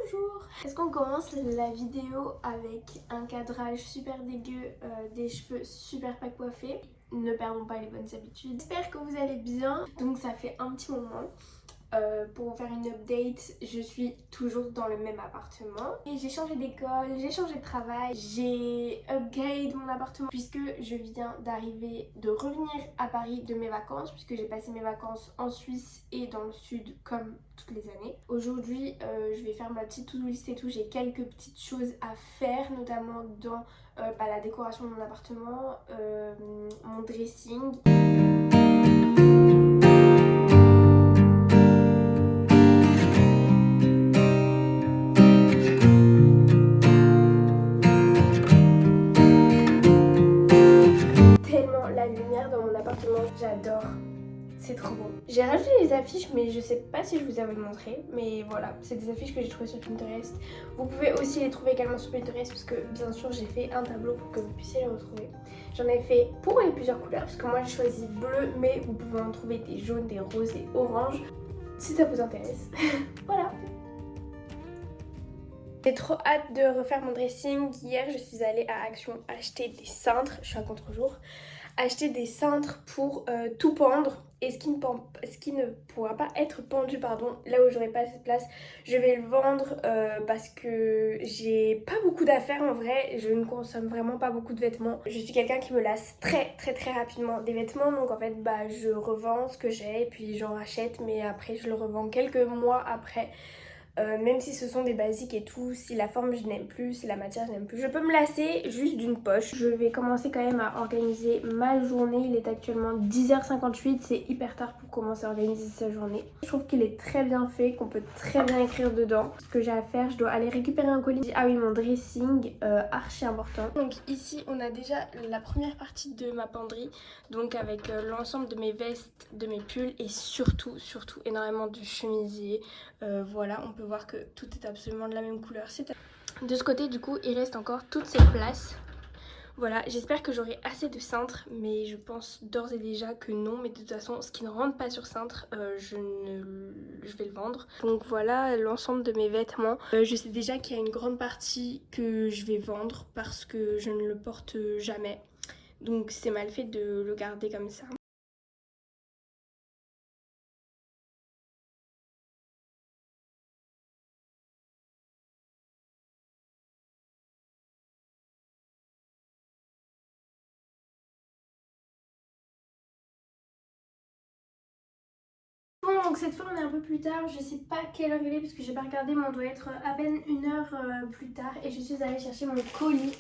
Bonjour. Est-ce qu'on commence la vidéo avec un cadrage super dégueu, des cheveux super pas coiffés? Ne perdons pas les bonnes habitudes. J'espère que vous allez bien. Donc ça fait un petit moment. Pour vous faire une update, je suis toujours dans le même appartement et j'ai changé d'école, j'ai changé de travail, j'ai upgrade mon appartement puisque je viens de revenir à Paris de mes vacances, puisque j'ai passé mes vacances en Suisse et dans le sud comme toutes les années. Aujourd'hui je vais faire ma petite to-do list et tout, j'ai quelques petites choses à faire, notamment dans la décoration de mon appartement, mon dressing. J'adore, c'est trop beau. J'ai rajouté les affiches mais je sais pas si je vous avais montré, mais voilà, c'est des affiches que j'ai trouvées sur Pinterest. Vous pouvez aussi les trouver également sur Pinterest parce que bien sûr j'ai fait un tableau pour que vous puissiez les retrouver. J'en ai fait pour les plusieurs couleurs parce que moi j'ai choisi bleu, mais vous pouvez en trouver des jaunes, des roses et oranges si ça vous intéresse. Voilà. J'ai trop hâte de refaire mon dressing. Hier je suis allée à Action acheter des cintres, je suis à contre-jour, acheter des cintres pour tout pendre, et ce qui ne pourra pas être pendu, pardon, là où j'aurai pas assez de place, je vais le vendre parce que j'ai pas beaucoup d'affaires en vrai, je ne consomme vraiment pas beaucoup de vêtements. Je suis quelqu'un qui me lasse très rapidement des vêtements, donc en fait je revends ce que j'ai et puis j'en rachète, mais après je le revends quelques mois après. Même si ce sont des basiques et tout, si la forme je n'aime plus, si la matière je n'aime plus, je peux me lasser juste d'une poche. Je vais commencer quand même à organiser ma journée. Il est actuellement 10h58, c'est hyper tard pour commencer à organiser sa journée. Je trouve qu'il est très bien fait, qu'on peut très bien écrire dedans. Ce que j'ai à faire, je dois aller récupérer un colis. Ah oui, mon dressing, archi important. Donc ici on a déjà la première partie de ma penderie, donc avec l'ensemble de mes vestes, de mes pulls et surtout énormément de chemisiers. Voilà, on peut voir que tout est absolument de la même couleur. De ce côté du coup il reste encore toutes ces places. Voilà, j'espère que j'aurai assez de cintres, mais je pense d'ores et déjà que non. Mais de toute façon, ce qui ne rentre pas sur cintre, je vais le vendre. Donc voilà l'ensemble de mes vêtements. Je sais déjà qu'il y a une grande partie que je vais vendre parce que je ne le porte jamais. Donc c'est mal fait de le garder comme ça. Bon, donc cette fois on est un peu plus tard, je sais pas quelle heure il est parce que j'ai pas regardé, mais on doit être à peine une heure plus tard et je suis allée chercher mon colis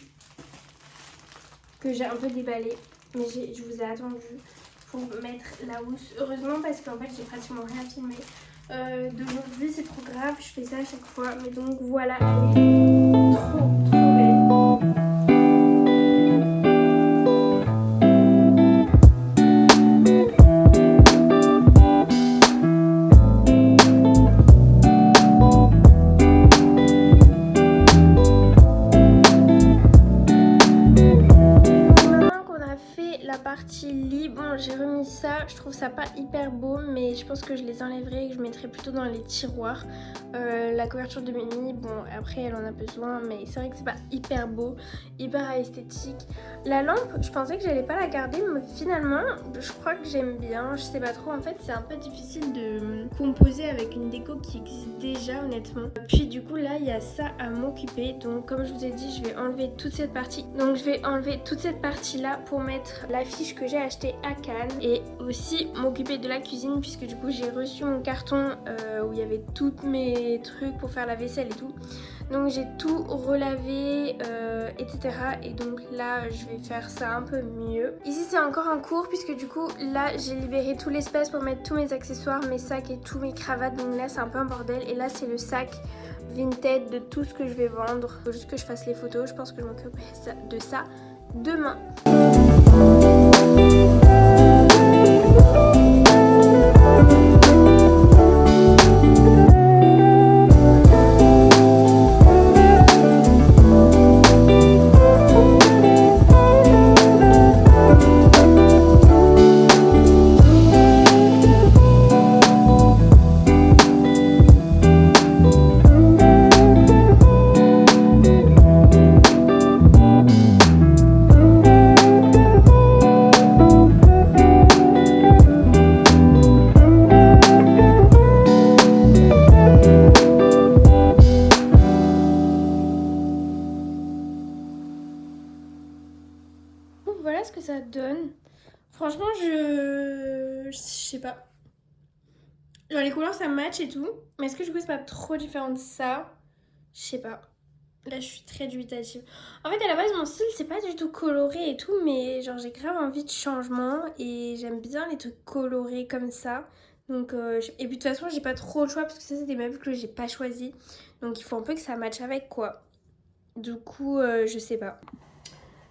que j'ai un peu déballé, mais je vous ai attendu pour mettre la housse, heureusement, parce qu'en fait j'ai pratiquement rien filmé d'aujourd'hui, c'est trop grave, je fais ça à chaque fois, mais donc voilà, elle est trop belle. Bon, j'ai remis ça, je trouve ça pas hyper beau, mais je pense que je les enlèverai et que je mettrai plutôt dans les tiroirs. La couverture de Mimi, bon après elle en a besoin, mais c'est vrai que c'est pas hyper beau, hyper esthétique. La lampe, je pensais que j'allais pas la garder, mais finalement je crois que j'aime bien, je sais pas trop, en fait c'est un peu difficile de composer avec une déco qui existe déjà honnêtement. Puis du coup là il y a ça à m'occuper, donc comme je vous ai dit je vais enlever toute cette partie. Donc je vais enlever toute cette partie là pour mettre l'affiche que j'ai achetée à Cannes et aussi m'occuper de la cuisine, puisque du coup j'ai reçu mon carton où il y avait tous mes trucs pour faire la vaisselle et tout. Donc j'ai tout relavé etc. Et donc là je vais faire ça un peu mieux. Ici c'est encore en cours puisque du coup là j'ai libéré tout l'espace pour mettre tous mes accessoires, mes sacs et tous mes cravates. Donc là c'est un peu un bordel et là c'est le sac Vinted de tout ce que je vais vendre. Faut juste que je fasse les photos, je pense que je m'occuperai de ça demain. je sais pas. Genre les couleurs ça match et tout, mais est-ce que du coup c'est pas trop différent de ça? Je sais pas. Là je suis très dubitative. En fait à la base mon style c'est pas du tout coloré et tout, mais genre j'ai grave envie de changement et j'aime bien les trucs colorés comme ça. Donc et puis de toute façon j'ai pas trop le choix parce que ça c'est des meubles que j'ai pas choisi. Donc il faut un peu que ça matche avec quoi. Du coup je sais pas.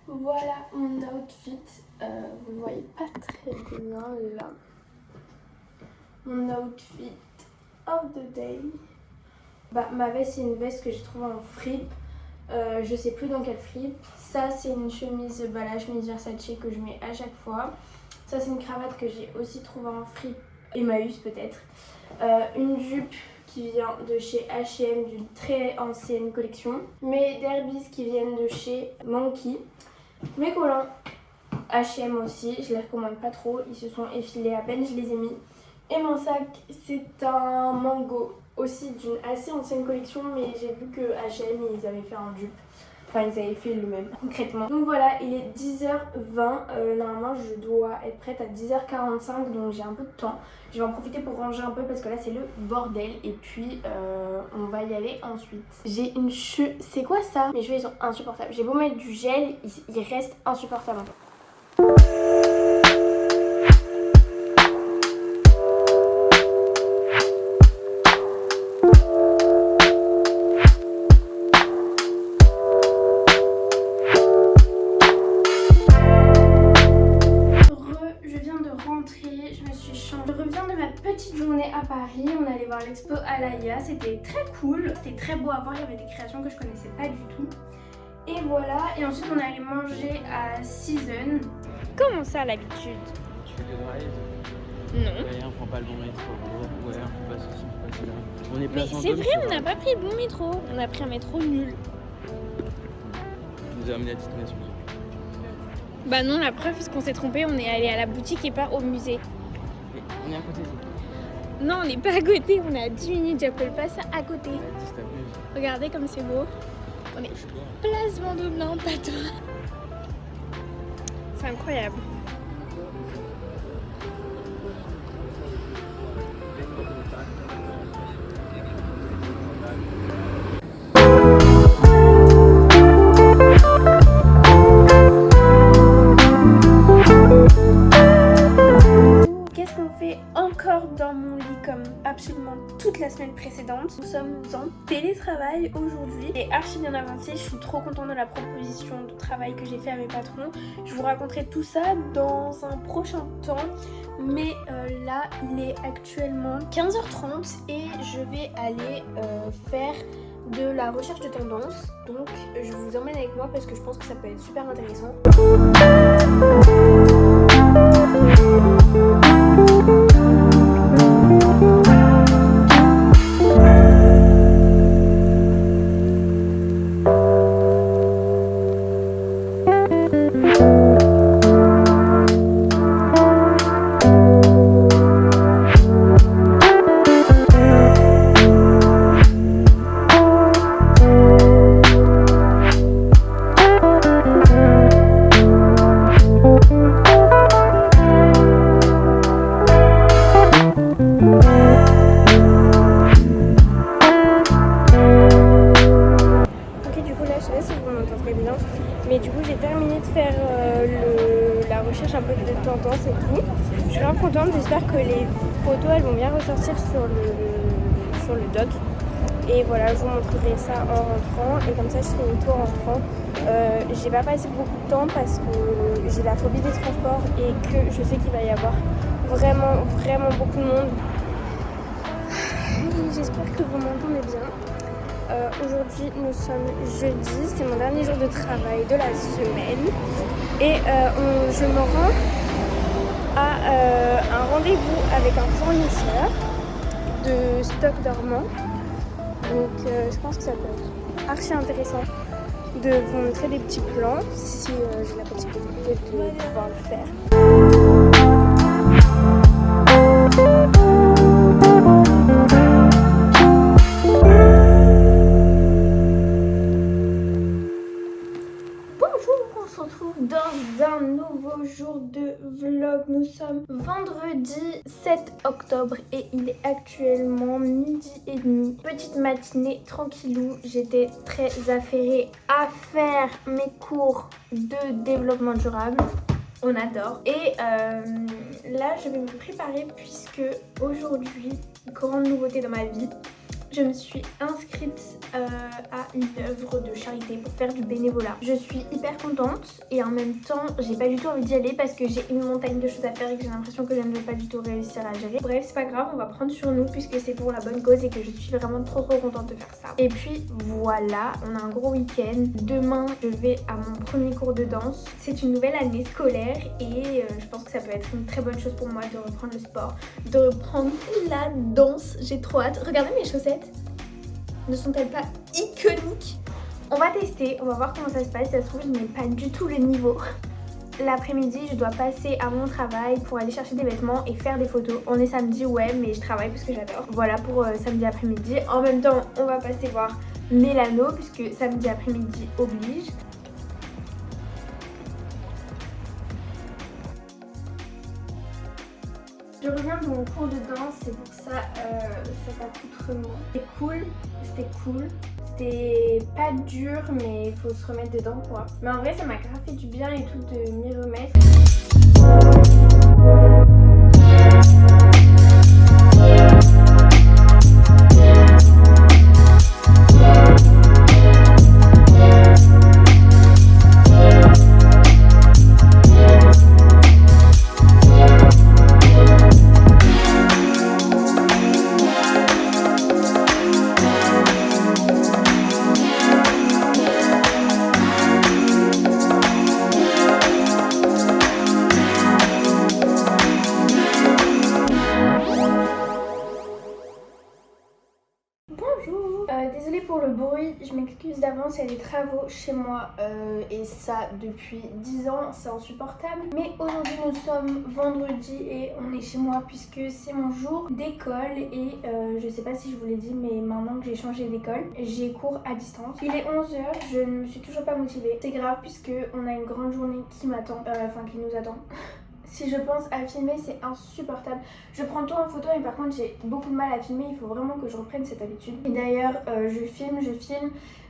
Voilà mon outfit. Vous le voyez pas très bien là. Mon outfit of the day. Bah, ma veste, c'est une veste que j'ai trouvée en fripe. Je sais plus dans quelle fripe. Ça, c'est une chemise, bah, la chemise Versace que je mets à chaque fois. Ça, c'est une cravate que j'ai aussi trouvée en fripe. Emmaüs peut-être. Une jupe qui vient de chez H&M d'une très ancienne collection. Mes derbies qui viennent de chez Monkey. Mes collants H&M aussi, je les recommande pas trop. Ils se sont effilés à peine, je les ai mis. Et mon sac, c'est un Mango, aussi d'une assez ancienne collection, mais j'ai vu que H&M, ils avaient fait un dupe. Enfin, ils avaient fait le même, concrètement. Donc voilà, il est 10h20. Normalement, je dois être prête à 10h45, donc j'ai un peu de temps. Je vais en profiter pour ranger un peu parce que là, c'est le bordel. Et puis, on va y aller ensuite. J'ai une cheveux... C'est quoi ça? Mes cheveux, ils sont insupportables. J'ai beau mettre du gel, ils restent insupportables. À Paris, on allait voir l'expo Alaïa, c'était très cool, c'était très beau à voir, il y avait des créations que je connaissais pas du tout. Et voilà, et ensuite on est allé manger à Season. Comment ça l'habitude? Tu fais que drive? Non. Ouais, on prend pas le bon métro. Ouais, on fait pas ceci, on fait pas cela. On est Mais c'est vrai, on n'a pas pris le bon métro, on a pris un métro nul. On nous a amené à destination. Bah non, la preuve, puisqu'on s'est trompé, on est allé à la boutique et pas au musée. Mais on est à côté. Non, on n'est pas à côté, on est à 10 minutes, j'appelle pas ça à côté. Ouais, Regardez comme c'est beau. On est place Vendôme, non, pas toi. C'est incroyable. Qu'est-ce qu'on fait encore dans mon lit comme absolument toute la semaine précédente? Nous sommes en télétravail aujourd'hui et archi bien avancé. Je suis trop contente de la proposition de travail que j'ai fait à mes patrons. Je vous raconterai tout ça dans un prochain temps. Mais là, il est actuellement 15h30 et je vais aller faire de la recherche de tendance. Donc je vous emmène avec moi parce que je pense que ça peut être super intéressant. Mais du coup j'ai terminé de faire la recherche un peu de tendance et tout. Je suis vraiment contente, j'espère que les photos elles vont bien ressortir sur le doc. Et voilà, je vous montrerai ça en rentrant et comme ça je fais une tour en rentrant. J'ai pas passé beaucoup de temps parce que j'ai la phobie des transports et que je sais qu'il va y avoir vraiment beaucoup de monde. J'espère que vous m'entendez bien. Aujourd'hui nous sommes jeudi, c'est mon dernier jour de travail de la semaine et je me rends à un rendez-vous avec un fournisseur de stock dormant. Donc je pense que ça peut être archi intéressant de vous montrer des petits plans si j'ai la possibilité de pouvoir le faire. Bonjour, on se retrouve dans un nouveau jour de vlog. Nous sommes vendredi 7 octobre et il est actuellement 12h30. Petite matinée tranquillou, j'étais très affairée à faire mes cours de développement durable. On adore. Et là je vais me préparer puisque aujourd'hui, grande nouveauté dans ma vie, je me suis inscrite à une œuvre de charité pour faire du bénévolat. Je suis hyper contente et en même temps j'ai pas du tout envie d'y aller parce que j'ai une montagne de choses à faire et que j'ai l'impression que je ne vais pas du tout réussir à gérer. Bref, c'est pas grave, on va prendre sur nous puisque c'est pour la bonne cause et que je suis vraiment trop contente de faire ça. Et puis voilà, on a un gros week-end. Demain je vais à mon premier cours de danse. C'est une nouvelle année scolaire et je pense que ça peut être une très bonne chose pour moi de reprendre le sport, de reprendre la danse. J'ai trop hâte. Regardez mes chaussettes. Ne sont-elles pas iconiques? On va tester, on va voir comment ça se passe. Ça se trouve, je n'ai pas du tout le niveau. L'après-midi, je dois passer à mon travail pour aller chercher des vêtements et faire des photos. On est samedi, ouais, mais je travaille parce que j'adore. Voilà pour samedi après-midi. En même temps, on va passer voir Mélano puisque samedi après-midi oblige. Je reviens de mon cours de danse, c'est pour ça cet accoutrement. C'était cool. C'était pas dur, mais il faut se remettre dedans quoi. Mais en vrai, ça m'a grave fait du bien et tout de m'y remettre. Désolée pour le bruit, je m'excuse d'avance, il y a des travaux chez moi et ça depuis 10 ans, c'est insupportable. Mais aujourd'hui nous sommes vendredi et on est chez moi puisque c'est mon jour d'école et je sais pas si je vous l'ai dit mais maintenant que j'ai changé d'école, j'ai cours à distance. Il est 11h, je ne me suis toujours pas motivée. C'est grave puisque on a une grande journée qui m'attend, qui nous attend. Si je pense à filmer, c'est insupportable. Je prends tout en photo et par contre j'ai beaucoup de mal à filmer. Il faut vraiment que je reprenne cette habitude. Et d'ailleurs, je filme,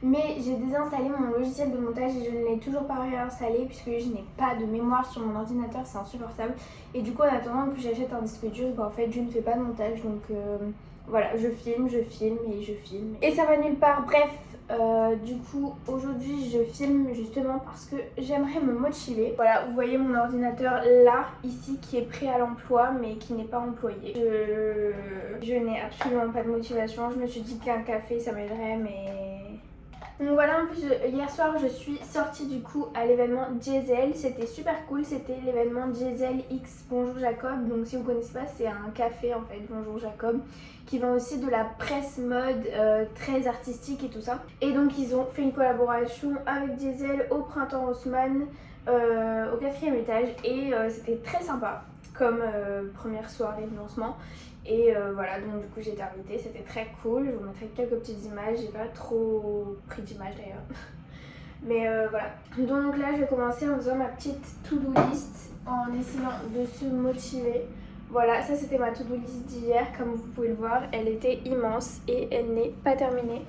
mais j'ai désinstallé mon logiciel de montage et je ne l'ai toujours pas réinstallé puisque je n'ai pas de mémoire sur mon ordinateur. C'est insupportable. Et du coup, en attendant que j'achète un disque dur, en fait, je ne fais pas de montage. Donc voilà, je filme. Et ça va nulle part. Bref. Du coup aujourd'hui je filme justement parce que j'aimerais me motiver. Voilà, vous voyez mon ordinateur là, ici, qui est prêt à l'emploi mais qui n'est pas employé. Je n'ai absolument pas de motivation. Je me suis dit qu'un café ça m'aiderait mais... Donc voilà, en plus hier soir je suis sortie du coup à l'événement Diesel, c'était super cool, c'était l'événement Diesel X Bonjour Jacob. Donc si vous connaissez pas, c'est un café en fait, Bonjour Jacob, qui vend aussi de la presse mode très artistique et tout ça. Et donc ils ont fait une collaboration avec Diesel au Printemps Haussmann au 4e étage et c'était très sympa comme première soirée de lancement. Et voilà, donc du coup j'ai été invitée, c'était très cool. Je vous mettrai quelques petites images, j'ai pas trop pris d'images d'ailleurs. Mais voilà, donc là je vais commencer en faisant ma petite to-do list, en essayant de se motiver. Voilà, ça c'était ma to-do list d'hier, comme vous pouvez le voir, elle était immense et elle n'est pas terminée.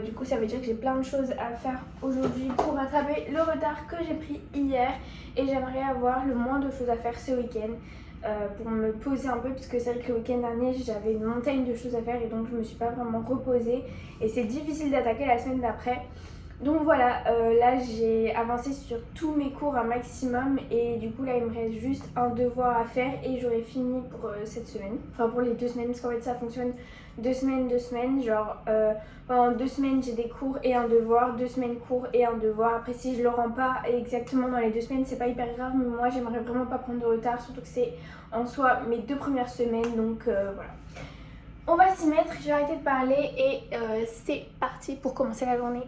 Du coup ça veut dire que j'ai plein de choses à faire aujourd'hui pour rattraper le retard que j'ai pris hier. Et j'aimerais avoir le moins de choses à faire ce week-end. Pour me poser un peu puisque c'est vrai que le week-end dernier j'avais une montagne de choses à faire et donc je me suis pas vraiment reposée et c'est difficile d'attaquer la semaine d'après. Donc voilà, là j'ai avancé sur tous mes cours un maximum et du coup là il me reste juste un devoir à faire et j'aurai fini pour cette semaine. Enfin pour les 2 semaines parce qu'en fait ça fonctionne 2 semaines, genre pendant 2 semaines j'ai des cours et un devoir, 2 semaines cours et un devoir. Après si je le rends pas exactement dans les 2 semaines c'est pas hyper grave mais moi j'aimerais vraiment pas prendre de retard, surtout que c'est en soi mes 2 premières semaines donc voilà. On va s'y mettre, je vais arrêter de parler et c'est parti pour commencer la journée.